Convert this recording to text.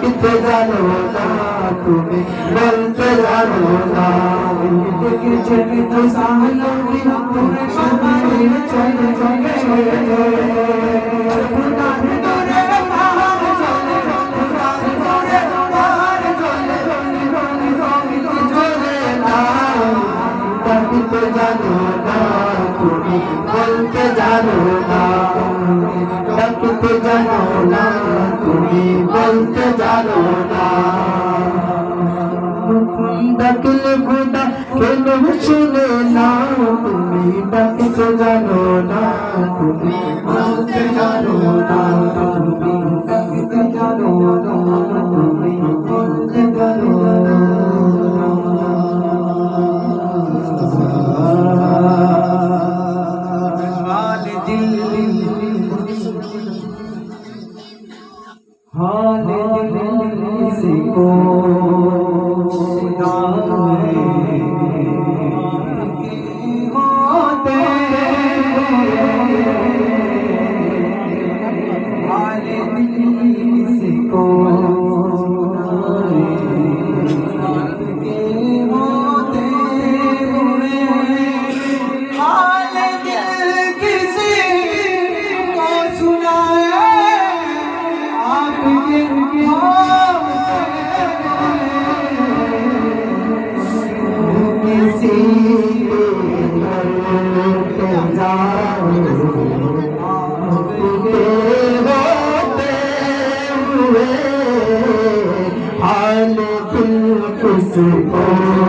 ডাকতে জানো না তুমি বলতে জানো না দেখেছে তো সামনে তোরে সবাই চলে চলে ডাকতে জানো না তুমি বলতে জানো না ডাকতে জানো না তুমি বলতে জানো না ডাকলে খোদা কেন শুনে না তুমি ডাকতে জানো না তুমি বলতে জানো না তুমি ডাকতে জানো না তুমি বলতে জানো না हाल दिल किसको होते हाल दिल किसको हाल दिल किसको